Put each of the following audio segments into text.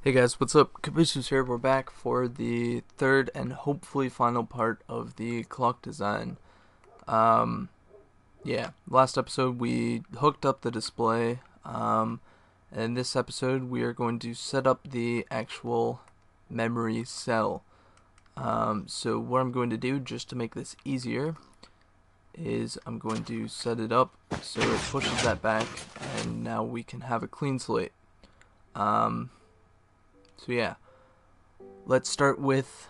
Hey guys, what's up? Capricious here. We're back for the third and hopefully final part of the clock design. Um, yeah, last episode we hooked up the display, and this episode we are going to set up the actual memory cell. So what I'm going to do, just to make this easier, is I'm going to set it up so it pushes that back, and now we can have a clean slate. So yeah. Let's start with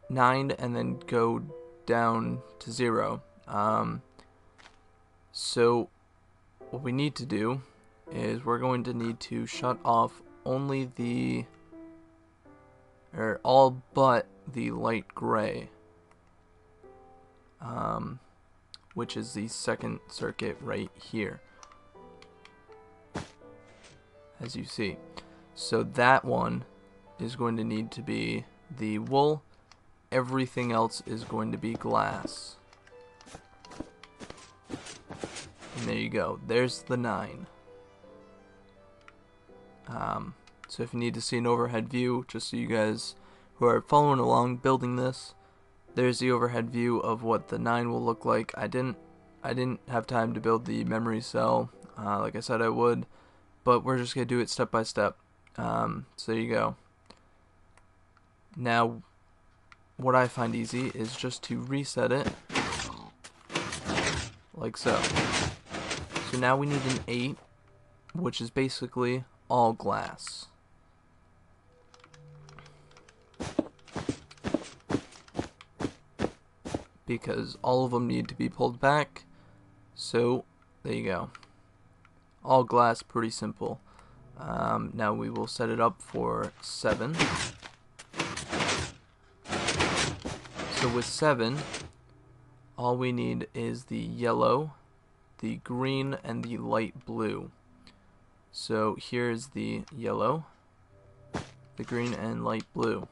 9 and then go down to 0. So what we need to do is we're going to need to shut off only all but the light gray, which is the second circuit right here, as you see. So that one is going to need to be the wool. Everything else is going to be glass. And there you go. There's the 9. So if you need to see an overhead view, just so you guys who are following along building this, there's the overhead view of what the 9 will look like. I didn't have time to build the memory cell, like I said I would, but we're just gonna do it step by step. So there you go. Now, what I find easy is just to reset it, like so. So now we need an 8, which is basically all glass. Because all of them need to be pulled back, so there you go. All glass, pretty simple. Now we will set it up for 7. So with 7, all we need is the yellow, the green, and the light blue. So here's the yellow, the green, and light blue.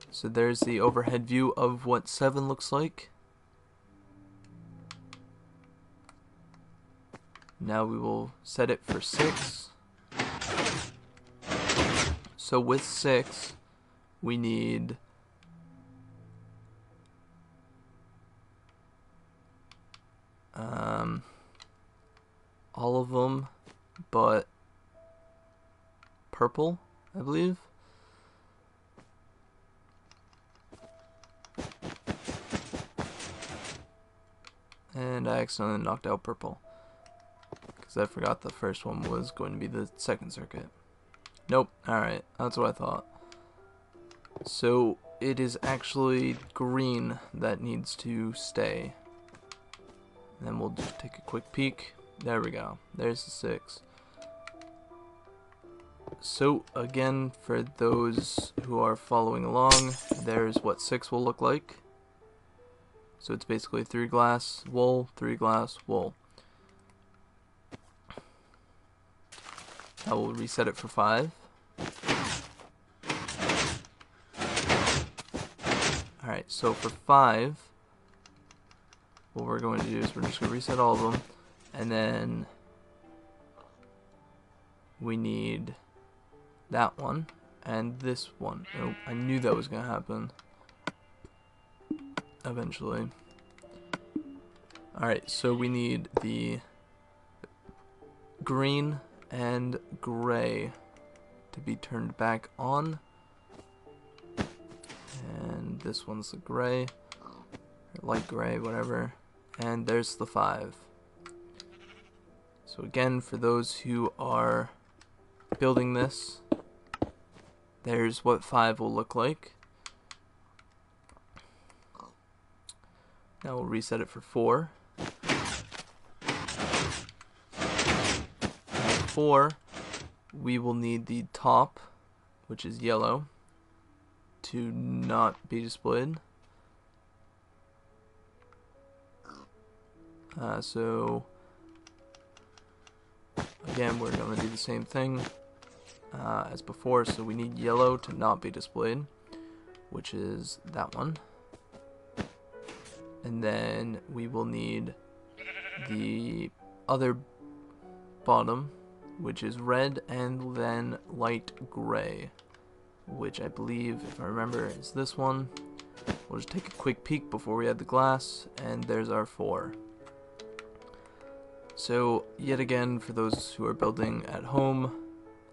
So there's the overhead view of what 7 looks like. Now we will set it for 6. So with 6, we need all of them but purple, I believe. And I accidentally knocked out purple, because I forgot the first one was going to be the second circuit. Nope, alright, that's what I thought. So it is actually green that needs to stay. And then we'll just take a quick peek. There we go, there's the 6. So again, for those who are following along, there's what 6 will look like. So it's basically 3 glass, wool, 3 glass, wool. I will reset it for 5. Alright, so for 5, what we're going to do is we're just going to reset all of them, and then we need that one and this one. Oh, I knew that was going to happen eventually. Alright, so we need the green and gray to be turned back on, and this one's the gray, or light gray, whatever, and there's the 5. So again, for those who are building this, there's what 5 will look like. Now we'll reset it for 4. At 4, we will need the top, which is yellow, to not be displayed. So again, we're going to do the same thing as before. So we need yellow to not be displayed, which is that one. And then we will need the other bottom, which is red, and then light gray, which I believe, if I remember, is this one. We'll just take a quick peek before we add the glass, and there's our 4. So, yet again, for those who are building at home,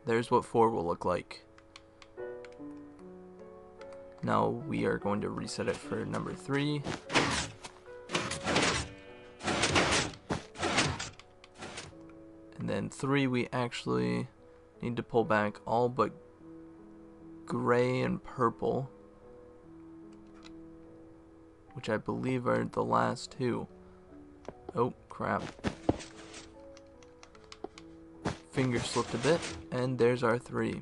there's what 4 will look like. Now we are going to reset it for number 3. And then 3, we actually need to pull back all but gray and purple, which I believe are the last 2. Oh, crap. Finger slipped a bit, and there's our 3.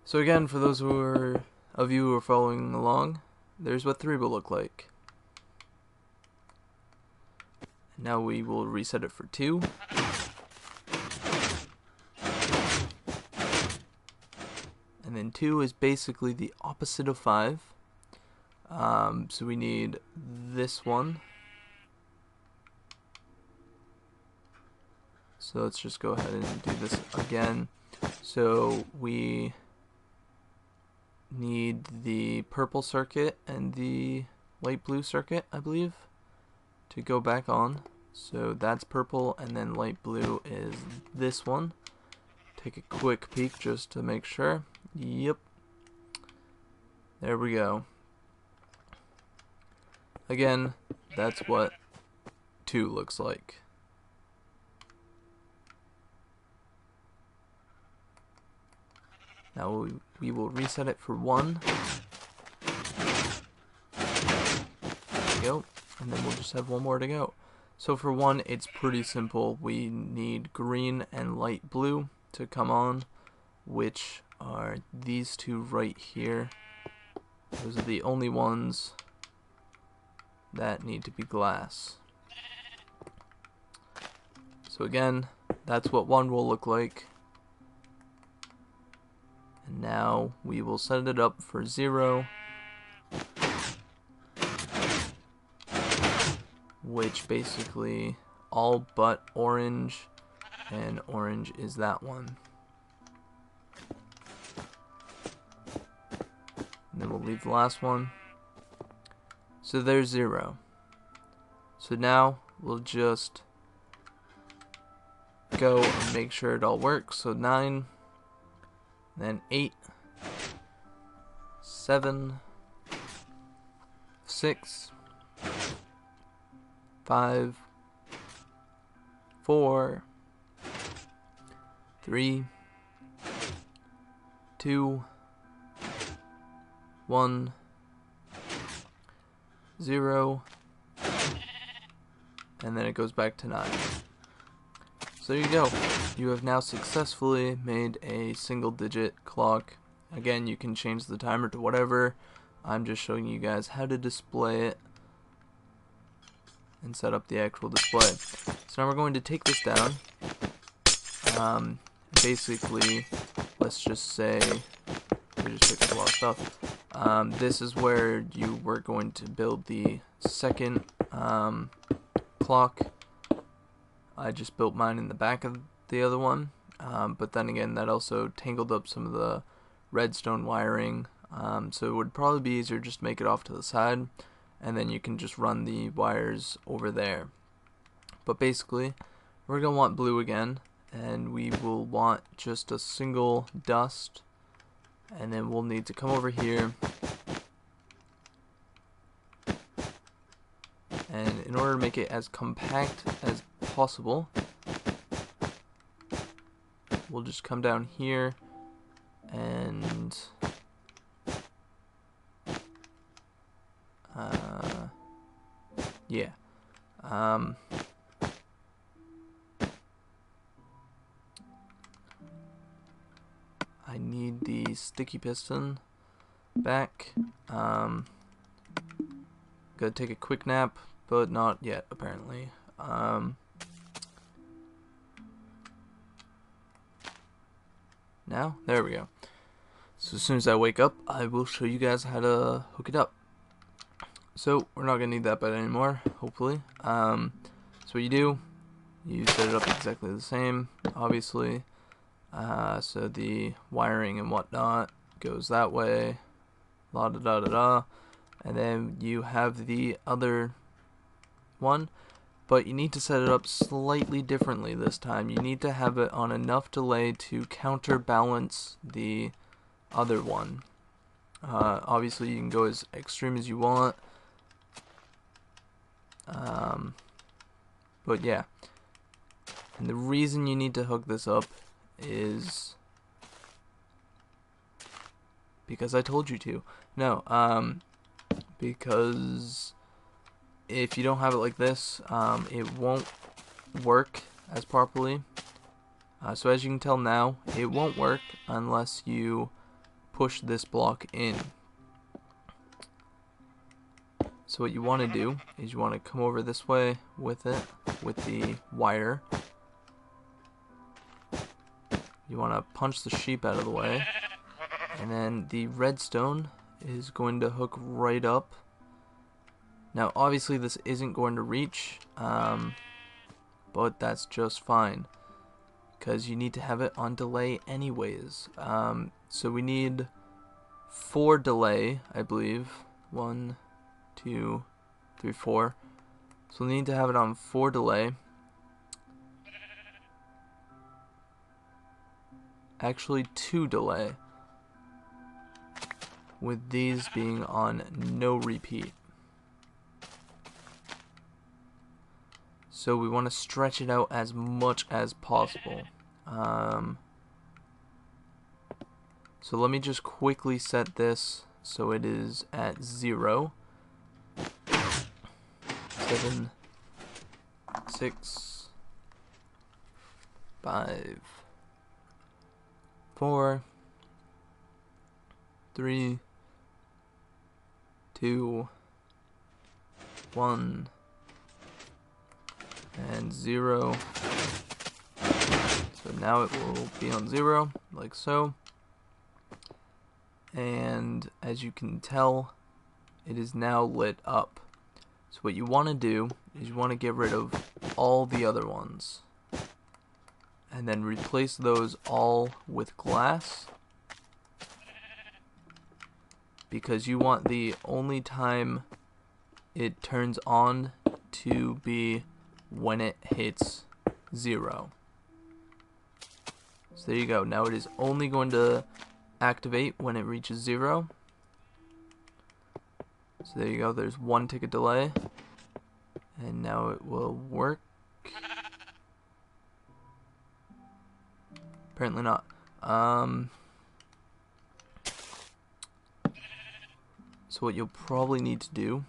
So again, for those of you who are following along, there's what 3 will look like. Now we will reset it for 2. And then 2 is basically the opposite of 5. So we need this one. So let's just go ahead and do this again. So we need the purple circuit and the light blue circuit, I believe, to go back on. So that's purple, and then light blue is this one. Take a quick peek just to make sure. Yep. There we go. Again, that's what 2 looks like. Now we will reset it for 1. There we go. And then we'll just have 1 more to go. So for 1, it's pretty simple. We need green and light blue to come on, which are these 2 right here. Those are the only ones that need to be glass. So again, that's what 1 will look like. And now we will set it up for 0, which basically all but orange, and orange is that one. And then we'll leave the last one. So there's 0. So now we'll just go and make sure it all works. So 9, then 8, 7, 6, 5, 4, 3, 2, 1, 0, and then it goes back to 9. So there you go. You have now successfully made a single-digit clock. Again, you can change the timer to whatever. I'm just showing you guys how to display it and set up the actual display. So now we're going to take this down. Basically, let's just say we just picked up a lot of stuff. This is where you were going to build the second clock. I just built mine in the back of the other one, but then again, that also tangled up some of the redstone wiring, so it would probably be easier just to make it off to the side, and then you can just run the wires over there. But basically, we're going to want blue again, and we will want just a single dust, and then we'll need to come over here, and in order to make it as compact as possible, we'll just come down here and yeah, I need the sticky piston back. Gotta take a quick nap, but not yet apparently. Now, there we go. So as soon as I wake up, I will show you guys how to hook it up. So we're not gonna need that bed anymore, hopefully. So what you do you set it up exactly the same, obviously. So the wiring and whatnot goes that way, la da da da da, and then you have the other one, but you need to set it up slightly differently this time. You need to have it on enough delay to counterbalance the other one. Obviously you can go as extreme as you want, but yeah. And the reason you need to hook this up is because I told you to. No, because if you don't have it like this, it won't work as properly. So as you can tell now, it won't work unless you push this block in. So what you want to do is you want to come over this way with it, with the wire. You want to punch the sheep out of the way, and then the redstone is going to hook right up. Now obviously this isn't going to reach, but that's just fine, because you need to have it on delay anyways. So we need 4 delay, I believe. 1, 2, 3, 4. So we need to have it on 4 delay. Actually 2 delay, with these being on no repeat. So we want to stretch it out as much as possible. So let me just quickly set this so it is at 0. 7, 6, 5, 4, 3, 2, 1, and 0. So now it will be on 0, like so. And as you can tell, it is now lit up. So what you want to do is you want to get rid of all the other ones, and then replace those all with glass, because you want the only time it turns on to be when it hits 0. So there you go. Now it is only going to activate when it reaches 0. So there you go. There's 1 tick of delay, and now it will work. Apparently not. So what you'll probably need to do.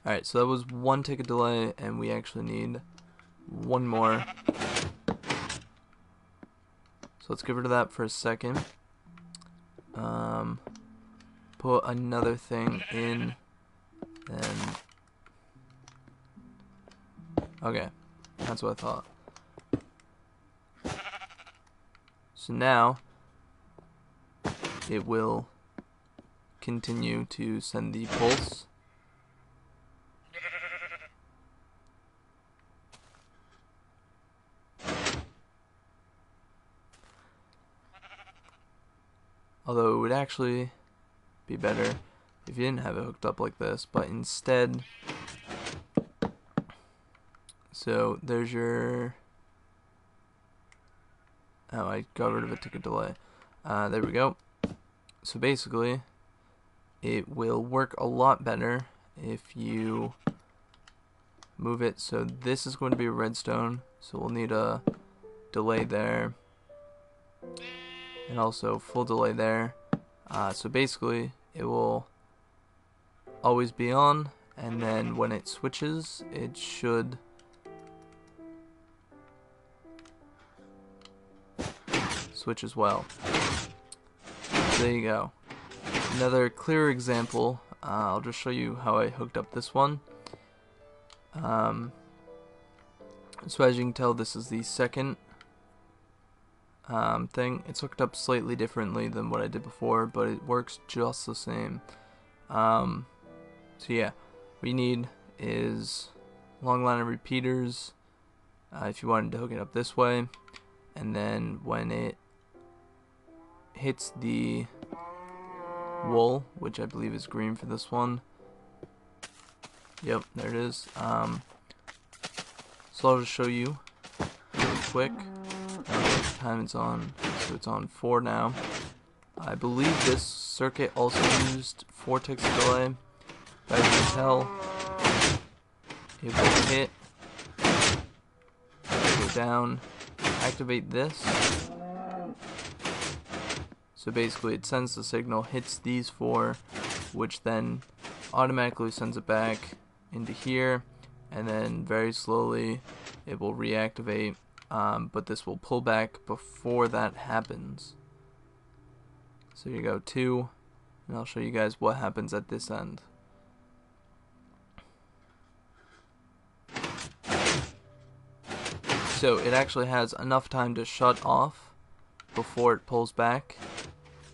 Alright, so that was 1 tick of delay, and we actually need 1 more. So let's get rid of that for a second. Put another thing in, and okay, that's what I thought. So now it will continue to send the pulse. Although it would actually be better if you didn't have it hooked up like this, but instead, so there's your, oh, I got rid of a tick of delay. There we go. So basically, it will work a lot better if you move it. So this is going to be a redstone, so we'll need a delay there, and also full delay there. So basically it will always be on, and then when it switches it should switch as well. So there you go. Another clear example. I'll just show you how I hooked up this one. So as you can tell, this is the second thing. It's hooked up slightly differently than what I did before, but it works just the same. So yeah, what you need is long line of repeaters, if you wanted to hook it up this way, and then when it hits the wool, which I believe is green for this one, yep, there it is. So I'll just show you really quick. What time it's on? So it's on 4 now. I believe this circuit also used 4 ticks of delay. But as you can tell, it will hit, go down, activate this. So basically it sends the signal, hits these 4, which then automatically sends it back into here, and then very slowly it will reactivate, but this will pull back before that happens. So you go 2, and I'll show you guys what happens at this end. So it actually has enough time to shut off before it pulls back,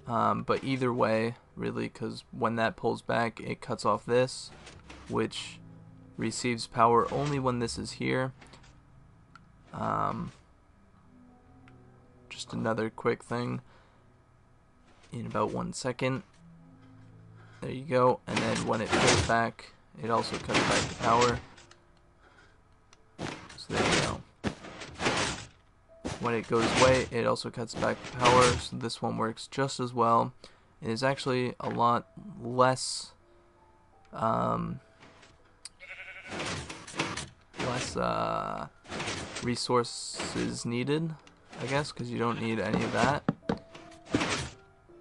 but either way, really, because when that pulls back, it cuts off this, which receives power only when this is here. Just another quick thing. In about 1 second, there you go, and then when it pulls back, it also cuts back the power. So there you go. When it goes away, it also cuts back the power, so this one works just as well. It is actually a lot less resources needed, I guess, because you don't need any of that.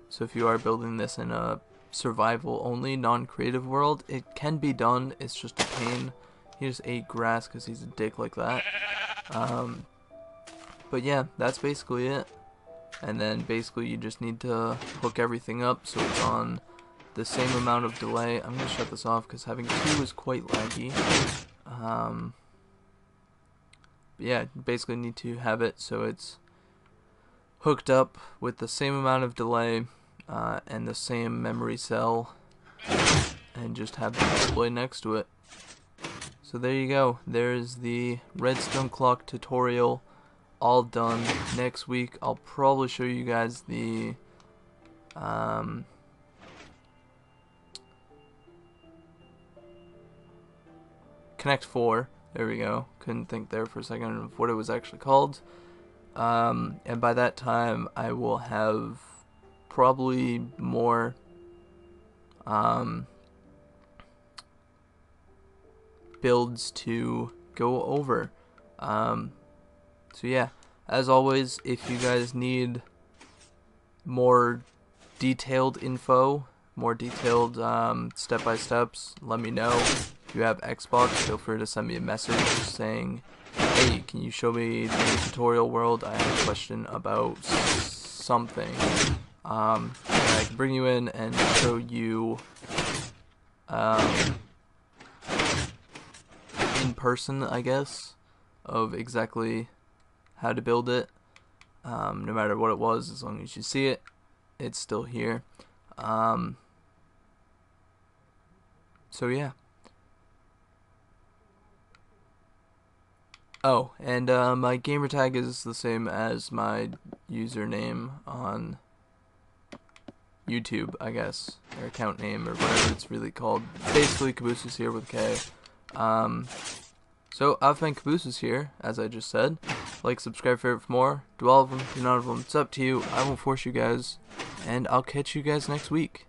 So if you are building this in a survival only, non-creative world, it can be done. It's just a pain. He just ate grass because he's a dick like that. But yeah, that's basically it. And then basically you just need to hook everything up so it's on the same amount of delay. I'm going to shut this off because having 2 is quite laggy. But yeah, you basically need to have it so it's hooked up with the same amount of delay and the same memory cell, and just have the display next to it. So there you go. There's the redstone clock tutorial all done. Next week I'll probably show you guys the Connect 4. There we go. Couldn't think there for a second of what it was actually called. And by that time I will have probably more builds to go over. So yeah, as always, if you guys need more detailed info, more detailed step-by-steps, let me know. If you have Xbox, feel free to send me a message saying, hey, can you show me the tutorial world? I have a question about something. And I can bring you in and show you in person, I guess, of exactly how to build it. No matter what it was, as long as you see it, it's still here. So yeah. Oh, and my gamer tag is the same as my username on YouTube, I guess, or account name, or whatever it's really called. Basically, Cabooses here with K. So I've been Cabooses here, as I just said. Like, subscribe, favorite for more. Do all of them, do none of them. It's up to you. I won't force you guys, and I'll catch you guys next week.